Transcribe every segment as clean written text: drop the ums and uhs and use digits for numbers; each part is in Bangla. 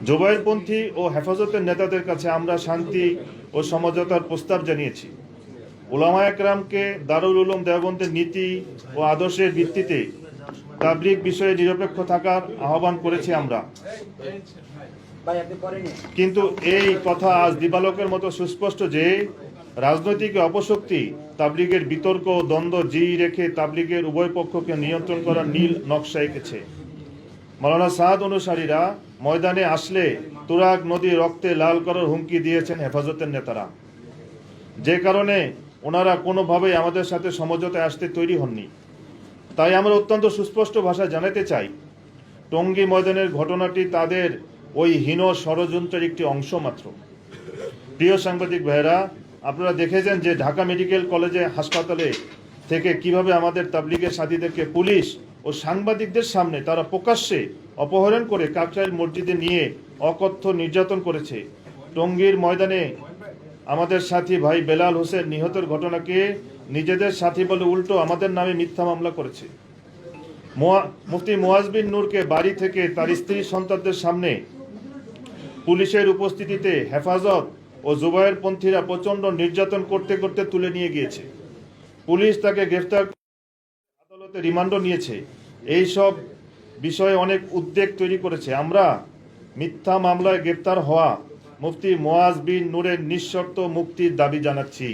জুবায়েরপন্থী ও হেফাজতের নেতাদের কাছে আমরা শান্তি ও সমঝোতার প্রস্তাব জানিয়েছি। উলামা একরামকে দারুল উলুম দেওবন্দের নীতি ও আদর্শের ভিত্তিতে তাবলীগ বিষয়ে নিরপেক্ষ থাকার আহ্বান করেছি আমরা। কিন্তু এই কথা আজ দিবালোকের মতো সুস্পষ্ট যে রাজনৈতিক অপশক্তি তাবলীগের বিতর্ক ও দ্বন্দ্ব জিই রেখে তাবলীগের উভয় পক্ষকে নিয়ন্ত্রণ করার নীল নকশা এঁকেছে। মাওলানা সাদ অনুসারীরা ময়দানে আসলে তুরাগ নদী রক্তে লাল করার হুমকি দিয়েছেন হেফাজতের নেতারা, যে কারণে ওনারা কোনোভাবেই আমাদের সাথে সমঝোতায় আসতে তৈরি হননি। তাই আমরা অত্যন্ত সুস্পষ্ট ভাষায় জানাতে চাই, টঙ্গী ময়দানের ঘটনাটি তাদের ওই হীন ষড়যন্ত্রের একটি অংশ মাত্র। প্রিয় সাংবাদিক ভাইয়েরা, আপনারা দেখেছেন যে ঢাকা মেডিকেল কলেজে হাসপাতালে থেকে কিভাবে আমাদের তাবলীগের সাথীদেরকে পুলিশ ও সাংবাদিকদের সামনে তারা প্রকাশ্যে অপহরণ করে কাকরাইল মসজিদে নিয়ে অকথ্য নির্যাতন করেছে। টঙ্গীর ময়দানে আমাদের সাথী ভাই বেলাল হোসেন নিহতের ঘটনাকে নিজেদের সাথী বলে উল্টো আমাদের নামে মিথ্যা মামলা করেছে। মুফতি মুয়াজ বিন নূরকে বাড়ি থেকে তার স্ত্রী সন্তানদের সামনে পুলিশের উপস্থিতিতে হেফাজত ও জুবায়েরপন্থীরা প্রচণ্ড নির্যাতন করতে করতে তুলে নিয়ে গিয়েছে। পুলিশ তাকে গ্রেফতার আদালতে রিমান্ডও নিয়েছে। এই সব বিষয়ে অনেক উদ্বেগ তৈরি করেছে। আমরা মিথ্যা মামলায় গ্রেফতার হওয়া মুফতি মুয়াজ বিন নূরের নিঃশর্ত মুক্তির দাবি জানাচ্ছি।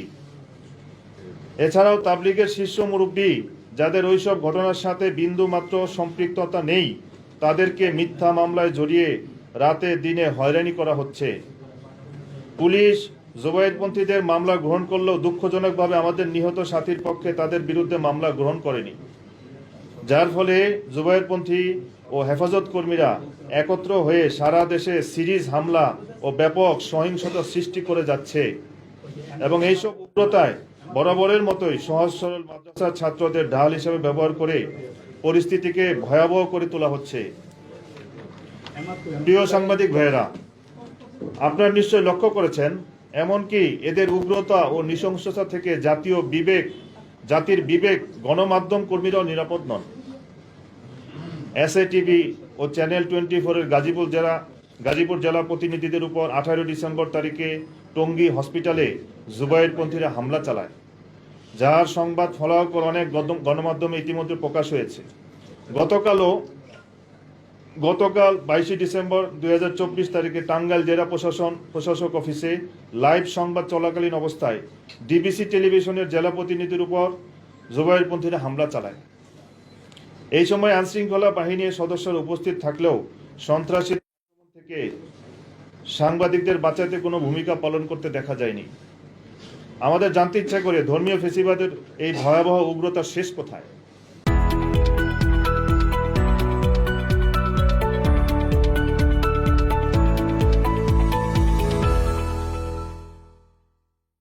এছাড়াও তাবলীগের শীর্ষ মুরব্বী যাদের ওইসব ঘটনার সাথে বিন্দু মাত্র সম্পৃক্ততা নেই, তাদেরকে মিথ্যা মামলায় জড়িয়ে রাতে দিনে হয়রানি করা হচ্ছে। পুলিশ জুবায়েরপন্থীদের মামলা গ্রহণ করলেও দুঃখজনকভাবে আমাদের নিহত সাথীর পক্ষে তাদের বিরুদ্ধে মামলা গ্রহণ করেনি, যার ফলে জুবায়েরপন্থী ও হেফাজত কর্মীরা একত্র হয়ে সারা দেশে সিরিজ হামলা ও ব্যাপক সহিংসতা সৃষ্টি করে যাচ্ছে এবং এইসব উগ্রতায় বরাবরের মতোই সহজ সরল মাদ্রাসার ছাত্রদের ঢাল হিসেবে ব্যবহার করে পরিস্থিতিকে ভয়াবহ করে তোলা হচ্ছে। প্রিয় সাংবাদিক ভাইয়েরা, আপনারা নিশ্চয় লক্ষ্য করেছেন, এমনকি এদের উগ্রতা ও নৃশংসতা থেকে জাতির বিবেক গণমাধ্যম কর্মীরাও নিরাপদ নন। এসএটিভি ও চ্যানেল 24-এর গাজীপুর জেলা প্রতিনিধিদের উপর 18 ডিসেম্বর তারিখে টঙ্গী হসপিটালে জুবায়েরপন্থীরা হামলা চালায়, যার সংবাদ ফলাফল অনেক গণমাধ্যমে ইতিমধ্যে প্রকাশ হয়েছে। গতকাল 22 ডিসেম্বর 2024 তারিখে টাঙ্গাইল জেলা প্রশাসক অফিসে লাইভ সংবাদ চলাকালীন অবস্থায় ডিবিসি টেলিভিশনের জেলা প্রতিনিধির উপর জুবায়েরপন্থীরা হামলা চালায়। এই সময় আইনশৃঙ্খলা বাহিনীর সদস্যরা উপস্থিত থাকলেও সন্ত্রাসী থেকে সাংবাদিকদের বাঁচাতে কোনো ভূমিকা পালন করতে দেখা যায়নি। আমাদের জানতে ইচ্ছা করে ধর্মীয় ফেসিবাদের এই ভয়াবহ উগ্রতার শেষ কোথায়?